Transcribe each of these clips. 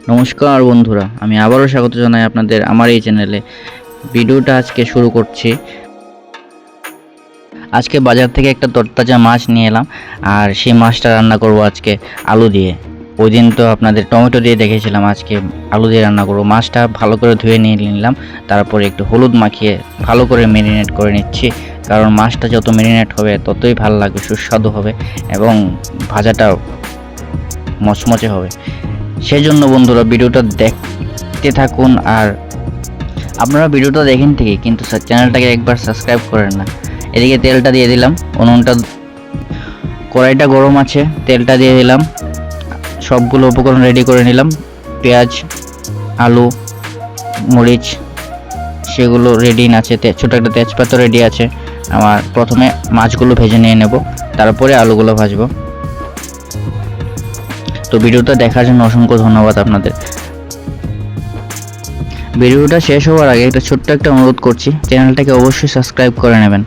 নমস্কার বন্ধুরা, আমি আবারও স্বাগত জানাই আপনাদের আমার এই চ্যানেলে। ভিডিওটা আজকে শুরু করছি। আজকে বাজার থেকে একটা তরতাজা মাছ নিয়ে এলাম, আর সেই মাছটা রান্না করব আজকে আলু দিয়ে। ওই দিন তো আপনাদের টমেটো দিয়ে দেখেছিলাম, আজকে আলু দিয়ে রান্না করব। মাছটা ভালো করে ধুয়ে নিয়ে নিলাম, তারপরে একটু হলুদ মাখিয়ে ভালো করে ম্যারিনেট করে নিচ্ছি। কারণ মাছটা যত ম্যারিনেট হবে ততই ভালো লাগবে, সুস্বাদু হবে এবং ভাজাটা মচমচে হবে। সেই জন্য বন্ধুরা ভিডিওটা দেখতে থাকুন। আর আপনারা ভিডিওটা দেখেন ঠিকই, কিন্তু চ্যানেলটাকে একবার সাবস্ক্রাইব করেন না। এদিকে তেলটা দিয়ে দিলাম, উনুনটা কড়াইটা গরম আছে, তেলটা দিয়ে দিলাম, সবগুলো উপকরণ রেডি করে নিলাম। পেঁয়াজ, আলু, মরিচ সেগুলো রেডি আছে, ছোটো একটা তেজপাতা রেডি আছে। আমার প্রথমে মাছগুলো ভেজে নিয়ে নেব, তারপরে আলুগুলো ভাজবো। তো ভিডিওটা দেখার জন্য অসংখ্য ধন্যবাদ আপনাদের। ভিডিওটা শেষ হওয়ার আগে একটা ছোট্ট একটা অনুরোধ করছি, চ্যানেলটাকে অবশ্যই সাবস্ক্রাইব করে নেবেন।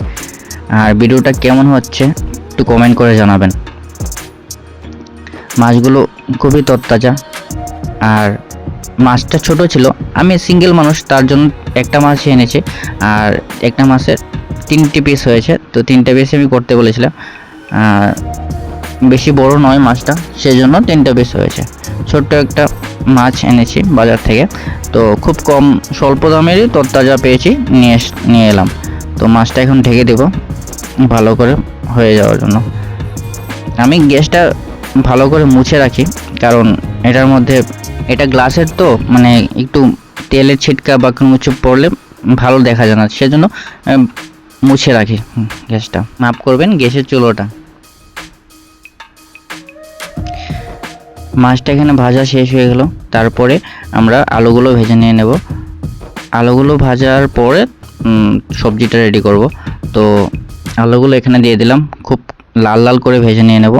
আর ভিডিওটা কেমন হচ্ছে একটু কমেন্ট করে জানাবেন। মাছগুলো খুবই তরতাজা, আর মাছটা ছোট ছিল। আমি সিঙ্গেল মানুষ, তার জন্য একটা মাছই এনেছি, আর একটা মাছের 3টে পিস হয়েছে, তো 3টে পিস আমি করতে বলেছিলাম। বেশি বড় নয় মাছটা, সেই জন্য 3টে পিস হয়েছে। ছোট্ট একটা মাছ এনেছি বাজার থেকে, তো খুব কম স্বল্প দামেরই তরতাজা পেয়েছি, নিয়ে এলাম। তো মাছটা এখন ঢেকে দেব ভালো করে হয়ে যাওয়ার জন্য। আমি গ্যাসটা ভালো করে মুছে রাখি, কারণ এটার মধ্যে এটা গ্লাসের তো মানে একটু তেলের ছিটকা বা কোনো কিছু পড়লে ভালো দেখা যায় না, সেজন্য মুছে রাখি গ্যাসটা। মাফ করবেন গ্যাসের চুলোটা। মাছটা এখানে ভাজা শেষ হয়ে গেল, তারপরে আমরা আলুগুলো ভেজে নিয়ে নেব। আলুগুলো ভাজার পরে সবজিটা রেডি করব। তো আলুগুলো এখানে দিয়ে দিলাম, খুব লাল লাল করে ভেজে নিয়ে নেব।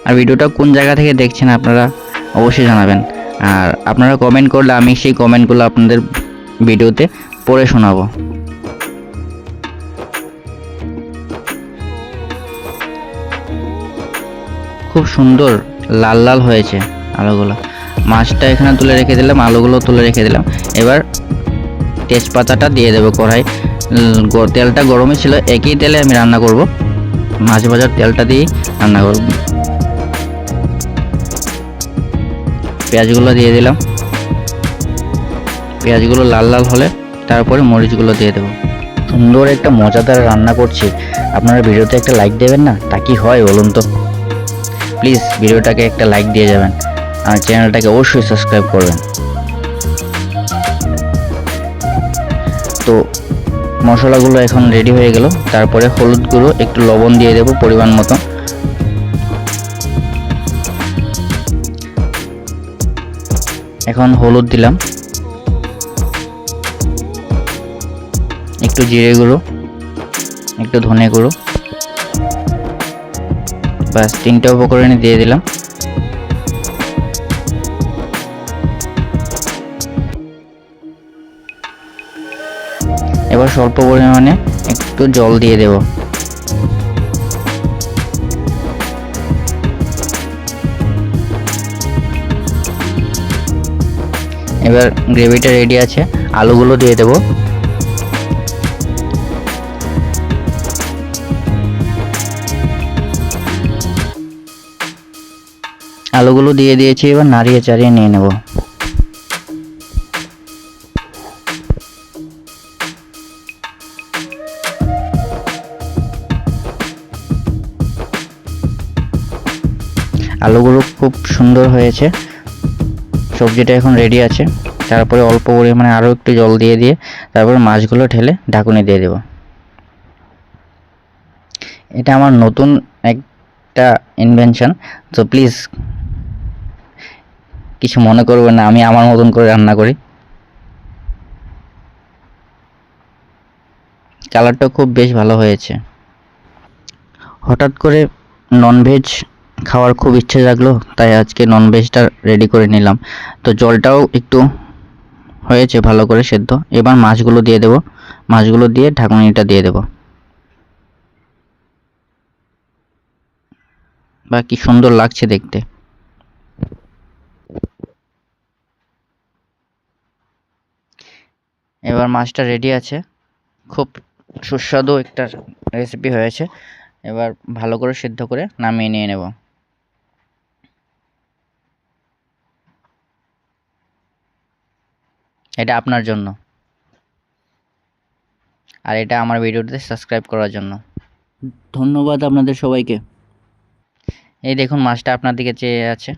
আর ভিডিওটা কোন জায়গা থেকে দেখছেন আপনারা অবশ্যই জানাবেন, আর আপনারা কমেন্ট করলে আমি সেই কমেন্টগুলো আপনাদের ভিডিওতে পড়ে শোনাবো। খুব সুন্দর লাল লাল হয়েছে আলুগুলো। মাছটা এখানে তুলে রেখে দিলাম, আলুগুলো তুলে রেখে দিলাম। এবার তেজপাতাটা দিয়ে দেবো কড়াই। তেলটা গরমই ছিল, একই তেলে আমি রান্না করব, মাছ ভাজার তেলটা দিয়েই রান্না করব। পেঁয়াজগুলো দিয়ে দিলাম, পেঁয়াজগুলো লাল লাল হলে তারপরে মরিচগুলো দিয়ে দেবো। সুন্দর একটা মজাদার রান্না করছি, আপনারা ভিডিওতে একটা লাইক দেবেন না? তা কি হয় বলুন তো? প্লিজ ভিডিওটাকে একটা লাইক দিয়ে যাবেন, আর চ্যানেলটাকে অবশ্যই সাবস্ক্রাইব করবেন। তো মশলাগুলো এখন রেডি হয়ে গেল, তারপরে হলুদ গুঁড়ো, একটু লবণ দিয়ে দেবো পরিমাণ মতো। এখন হলুদ দিলাম, একটু জিরে গুঁড়ো, একটু ধনে গুঁড়ো, ব্যাস 3টে উপকরণই দিয়ে দিলাম। এবার স্বল্প পরিমাণে একটু জল দিয়ে দেব। এবার গ্রেভিটা রেডি আছে, আলুগুলো দিয়ে দেব। আলুগুলো দিয়ে দিয়েছি, এবার নাড়িয়ে চাড়িয়ে নিয়ে নেব। আলুগুলো খুব সুন্দর হয়েছে, সবজিটা এখন রেডি আছে। তারপরে অল্প পরিমাণে আরও একটু জল দিয়ে তারপর মাছগুলো ঢেলে ঢাকুনি দিয়ে দেব। এটা আমার নতুন একটা ইনভেনশন, তো প্লিজ কিছু মনে করবেন না, আমি আমার মতন করে রান্না করি। কালারটা খুব বেশ ভালো হয়েছে। হঠাৎ করে ননভেজ খাওয়ার খুব ইচ্ছে জাগলো, তাই আজকে ননভেজটা রেডি করে নিলাম। তো জলটাও একটু হয়েছে ভালো করে সেদ্ধ। এবার মাছগুলো দিয়ে দেব, মাছগুলো দিয়ে ঢাকনিটা দিয়ে দেব। বা কি সুন্দর লাগছে দেখতে। এবার মাছটা রেডি আছে, খুব সুস্বাদু একটা রেসিপি হয়েছে। এবার ভালো করে সিদ্ধ করে নামিয়ে নিয়ে নেব। এটা আপনার জন্য, আর এটা আমার ভিডিওতে সাবস্ক্রাইব করার জন্য। ধন্যবাদ আপনাদের সবাইকে। এই দেখুন মাছটা আপনার দিকে চেয়ে আছে।